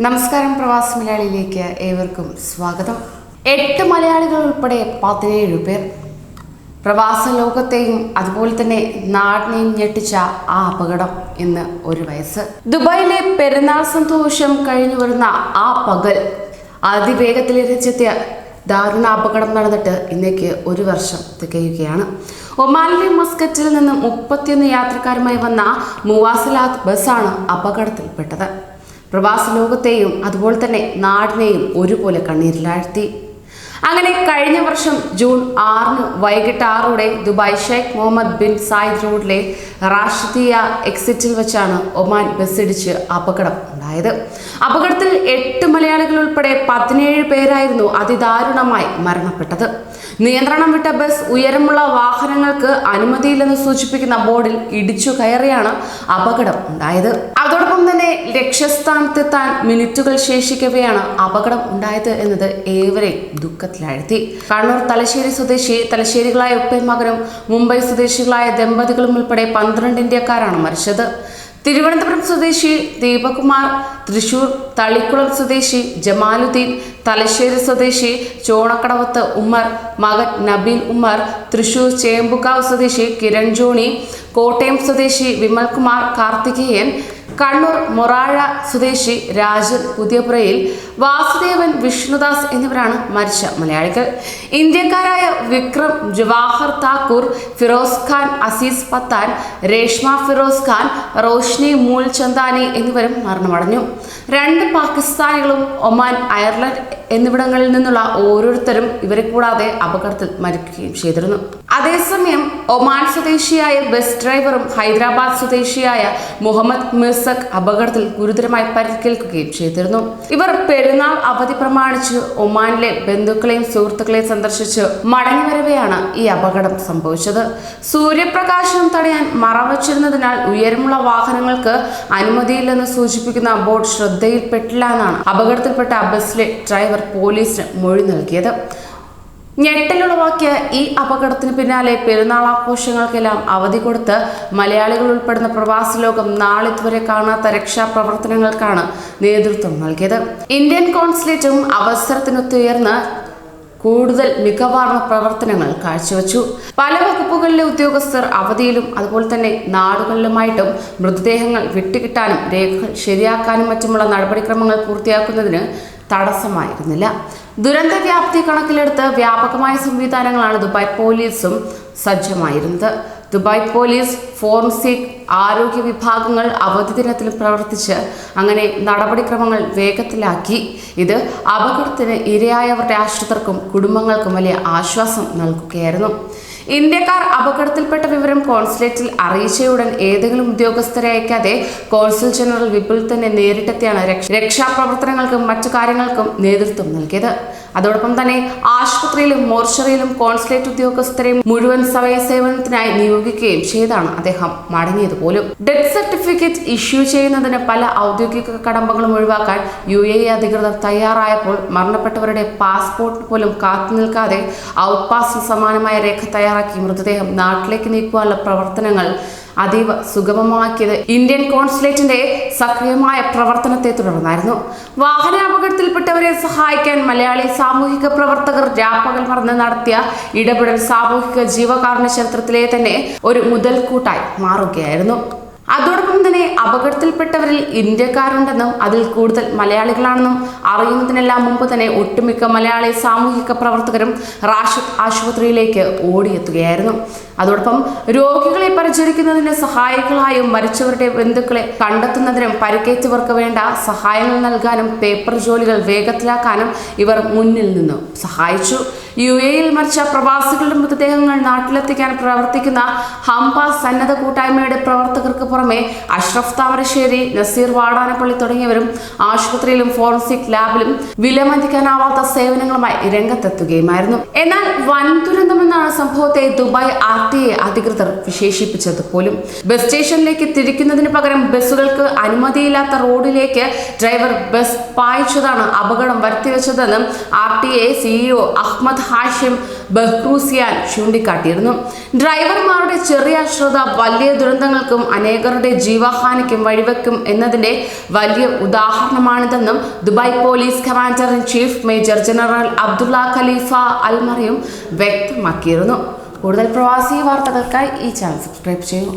നമസ്കാരം, പ്രവാസി മലയാളിയിലേക്ക് ഏവർക്കും സ്വാഗതം. 8 മലയാളികൾ ഉൾപ്പെടെ 17 പേർ. പ്രവാസ ലോകത്തെയും അതുപോലെ തന്നെ നാടിനെയും ഞെട്ടിച്ച ആ അപകടം. ഇന്ന് 1 വയസ്സ്. ദുബായിലെ പെരുന്നാൾ സന്തോഷം കഴിഞ്ഞു വരുന്ന ആ പകൽ അതിവേഗത്തിലിരച്ചെത്തിയ ദാരുണ അപകടം നടന്നിട്ട് ഇന്നേക്ക് 1 വർഷം തികയുകയാണ്. ഒമാനിലെ മസ്കറ്റിൽ നിന്ന് 31 യാത്രക്കാരുമായി വന്ന മുവാസലാത്ത് ബസ്സാണ് അപകടത്തിൽപ്പെട്ടത്. പ്രവാസ ലോകത്തെയും അതുപോലെ തന്നെ നാടിനെയും ഒരുപോലെ കണ്ണീരിലാഴ്ത്തി. അങ്ങനെ കഴിഞ്ഞ വർഷം ജൂൺ 6 വൈകിട്ട് 6 Dubai Sheikh Mohammed bin Zayed റോഡിലെ റാഷിദിയ എക്സിറ്റിൽ വെച്ചാണ് ഒമാൻ ബസ്സിടിച്ച് അപകടം ഉണ്ടായത്. അപകടത്തിൽ 8 മലയാളികൾ ഉൾപ്പെടെ 17 പേരായിരുന്നു അതിദാരുണമായി മരണപ്പെട്ടത്. നിയന്ത്രണം വിട്ട ബസ് ഉയരമുള്ള വാഹനങ്ങൾക്ക് അനുമതിയില്ലെന്ന് സൂചിപ്പിക്കുന്ന ബോർഡിൽ ഇടിച്ചു കയറിയാണ് അപകടം ഉണ്ടായത്. അതോടൊപ്പം തന്നെ ലക്ഷ്യസ്ഥാനത്തെത്താൻ മിനിറ്റുകൾ ശേഷിക്കവെയാണ് അപകടം ഉണ്ടായത് എന്നത് ഏവരെയും ദുഃഖത്തിലാഴ്ത്തി. കണ്ണൂർ തലശ്ശേരി സ്വദേശി തലശ്ശേരികളായ ഉപ്പയും മകനും മുംബൈ സ്വദേശികളായ ദമ്പതികളും ഉൾപ്പെടെ 12 ഇന്ത്യക്കാരാണ് മരിച്ചത്. തിരുവനന്തപുരം സ്വദേശി ദീപകുമാർ, തൃശൂർ തളിക്കുളം സ്വദേശി ജമാലുദ്ദീൻ, തലശ്ശേരി സ്വദേശി ചോണക്കടവത്ത് ഉമ്മർ, മകൻ നബീൽ ഉമ്മർ, തൃശൂർ ചേമ്പുകാവ് സ്വദേശി കിരൺ ജോണി, കോട്ടയം സ്വദേശി വിമൽകുമാർ കാർത്തികേയൻ, കണ്ണൂർ മൊറാഴ സ്വദേശി രാജൻ പുതിയപുരയിൽ, വാസുദേവൻ, വിഷ്ണുദാസ് എന്നിവരാണ് മരിച്ച മലയാളികൾ. ഇന്ത്യക്കാരായ വിക്രം ജവാഹർ താക്കൂർ, ഫിറോസ് ഖാൻ, അസീസ് പത്താൻ, രേഷ്മ ഫിറോസ് ഖാൻ, റോഷ്നി മൂൽചന്ദാനി എന്നിവരും മരണമടഞ്ഞു. 2 പാകിസ്ഥാനികളും ഒമാൻ, അയർലൻഡ് എന്നിവിടങ്ങളിൽ നിന്നുള്ള ഓരോരുത്തരും ഇവരെ കൂടാതെ അപകടത്തിൽ മരിക്കുകയും ചെയ്തിരുന്നു. അതേസമയം ഒമാൻ സ്വദേശിയായ ബസ് ഡ്രൈവറും ഹൈദരാബാദ് സ്വദേശിയായ മുഹമ്മദ് മിർസക് അപകടത്തിൽ ഗുരുതരമായി പരിക്കേൽക്കുകയും ചെയ്തിരുന്നു. ഇവർ പെരുന്നാൾ അവധി പ്രമാണിച്ച് ഒമാനിലെ ബന്ധുക്കളെയും സുഹൃത്തുക്കളെയും സന്ദർശിച്ച് മടങ്ങിവരവെയാണ് ഈ അപകടം സംഭവിച്ചത്. സൂര്യപ്രകാശം തടയാൻ മറവച്ചിരുന്നതിനാൽ ഉയരമുള്ള വാഹനങ്ങൾക്ക് അനുമതിയില്ലെന്ന് സൂചിപ്പിക്കുന്ന ബോർഡ് ശ്രദ്ധയിൽപ്പെട്ടില്ല എന്നാണ് അപകടത്തിൽപ്പെട്ട ബസ്സിലെ ഡ്രൈവർ പോലീസിന് മൊഴി നൽകിയത്. ഞെട്ടലുളവാക്കിയ ഈ അപകടത്തിന് പിന്നാലെ പെരുന്നാൾ ആഘോഷങ്ങൾക്കെല്ലാം അവധി കൊടുത്ത് മലയാളികൾ ഉൾപ്പെടുന്ന പ്രവാസ ലോകം നാളിതുവരെ കാണാത്ത രക്ഷാപ്രവർത്തനങ്ങൾക്കാണ് നേതൃത്വം നൽകിയത്. ഇന്ത്യൻ കോൺസുലേറ്റും അവസരത്തിനൊത്തുയർന്ന് കൂടുതൽ മികവാർന്ന പ്രവർത്തനങ്ങൾ കാഴ്ചവെച്ചു. പല വകുപ്പുകളിലെ ഉദ്യോഗസ്ഥർ അവധിയിലും അതുപോലെ തന്നെ നാടുകളിലുമായിട്ടും മൃതദേഹങ്ങൾ വിട്ടുകിട്ടാനും രേഖകൾ ശരിയാക്കാനും മറ്റുമുള്ള നടപടിക്രമങ്ങൾ പൂർത്തിയാക്കുന്നതിന് തടസ്സമായിരുന്നില്ല. ദുരന്ത വ്യാപ്തി കണക്കിലെടുത്ത് വ്യാപകമായ സംവിധാനങ്ങളാണ് ദുബായ് പോലീസും സജ്ജമായിരുന്നത്. ദുബായ് പോലീസ്, ഫോറൻസിക്, ആരോഗ്യ വിഭാഗങ്ങൾ അവധി ദിനത്തിൽ പ്രവർത്തിച്ച് അങ്ങനെ നടപടിക്രമങ്ങൾ വേഗത്തിലാക്കി. ഇത് അപകടത്തിന് ഇരയായവരുടെ ആശ്രിതർക്കും കുടുംബങ്ങൾക്കും വലിയ ആശ്വാസം നൽകുകയായിരുന്നു. ഇന്ത്യക്കാർ അപകടത്തിൽപ്പെട്ട വിവരം കോൺസുലേറ്റിൽ അറിയിച്ചയുടൻ ഏതെങ്കിലും ഉദ്യോഗസ്ഥരെ അയക്കാതെ കോൺസുൽ ജനറൽ വിപുൽ തന്നെ നേരിട്ടെത്തിയാണ് രക്ഷാപ്രവർത്തനങ്ങൾക്കും മറ്റു കാര്യങ്ങൾക്കും നേതൃത്വം നൽകിയത്. അതോടൊപ്പം തന്നെ ആശുപത്രിയിലും മോർച്ചറിയിലും കോൺസുലേറ്റ് ഉദ്യോഗസ്ഥരെ മുഴുവൻ സമയ സേവനത്തിനായി നിയോഗിക്കുകയും ചെയ്താണ് അദ്ദേഹം മടങ്ങിയത് പോലും. ഡെത്ത് സർട്ടിഫിക്കറ്റ് ഇഷ്യൂ ചെയ്യുന്നതിന് പല ഔദ്യോഗിക കടമ്പകളും ഒഴിവാക്കാൻ UAE അധികൃതർ തയ്യാറായപ്പോൾ മരണപ്പെട്ടവരുടെ പാസ്പോർട്ട് പോലും കാത്തുനിൽക്കാതെ ഔട്ട് പാസിന് സമാനമായ രേഖ തയ്യാറാക്കി മൃതദേഹം നാട്ടിലേക്ക് നീക്കുവാനുള്ള പ്രവർത്തനങ്ങൾ അതീവ സുഗമമാക്കിയത് ഇന്ത്യൻ കോൺസുലേറ്റിന്റെ സക്രിയമായ പ്രവർത്തനത്തെ തുടർന്നായിരുന്നു. വാഹന അപകടത്തിൽപ്പെട്ടവരെ സഹായിക്കാൻ മലയാളി സാമൂഹിക പ്രവർത്തകർ രാപ്പകൽ മറന്ന് നടത്തിയ ഇടപെടൽ സാമൂഹിക ജീവകാരുണ്യ ചരിത്രത്തിലെ തന്നെ ഒരു മുതൽക്കൂട്ടായി മാറുകയായിരുന്നു. അതോടൊപ്പം തന്നെ അപകടത്തിൽപ്പെട്ടവരിൽ ഇന്ത്യക്കാരുണ്ടെന്നും അതിൽ കൂടുതൽ മലയാളികളാണെന്നും അറിയുന്നതിനെല്ലാം മുമ്പ് തന്നെ ഒട്ടുമിക്ക മലയാളി സാമൂഹിക പ്രവർത്തകരും റാഷിദ് ആശുപത്രിയിലേക്ക് ഓടിയെത്തുകയായിരുന്നു. അതോടൊപ്പം രോഗികളെ പരിചരിക്കുന്നതിന് സഹായികളായും മരിച്ചവരുടെ ബന്ധുക്കളെ കണ്ടെത്തുന്നതിനും പരിക്കേറ്റവർക്ക് വേണ്ട സഹായങ്ങൾ നൽകാനും പേപ്പർ ജോലികൾ വേഗത്തിലാക്കാനും ഇവർ മുന്നിൽ നിന്നും സഹായിച്ചു. UAEയിൽ മരിച്ച പ്രവാസികളുടെ മൃതദേഹങ്ങൾ നാട്ടിലെത്തിക്കാൻ പ്രവർത്തിക്കുന്ന ഹംപ സന്നദ്ധ കൂട്ടായ്മയുടെ പ്രവർത്തകർക്ക് പുറമെ അഷ്റഫ് താമരശ്ശേരി, നസീർ വാടാനപ്പള്ളി തുടങ്ങിയവരും ആശുപത്രിയിലും ഫോറൻസിക് ലാബിലും വിലമതിക്കാനാവാത്ത സേവനങ്ങളുമായി രംഗത്തെത്തുകയുമായിരുന്നു. എന്നാൽ വൻ ദുരന്തമെന്നാണ് സംഭവത്തെ ദുബായ് RTA അധികൃതർ വിശേഷിപ്പിച്ചത് പോലും. ബസ് സ്റ്റേഷനിലേക്ക് തിരിക്കുന്നതിന് പകരം ബസ്സുകൾക്ക് അനുമതിയില്ലാത്ത റോഡിലേക്ക് ഡ്രൈവർ ബസ് പായിച്ചതാണ് അപകടം വരുത്തിവെച്ചതെന്നും RTA CEO അഹ്മദ് ഹാഷിം ബഹ്റൂസിയാൻ ചൂണ്ടിക്കാട്ടിയിരുന്നു. ഡ്രൈവർമാരുടെ ചെറിയ അശ്രദ്ധ വലിയ ദുരന്തങ്ങൾക്കും അനേകരുടെ ജീവഹാനി അട്ടിമറിക്കും വഴിവെക്കും എന്നതിന്റെ വലിയ ഉദാഹരണമാണിതെന്നും Dubai police commander in chief major general Abdullah Khalifa Al മറിയും വ്യക്തമാക്കിയിരുന്നു. കൂടുതൽ പ്രവാസി വാർത്തകൾക്കായി ഈ ചാനൽ സബ്സ്ക്രൈബ് ചെയ്യൂ.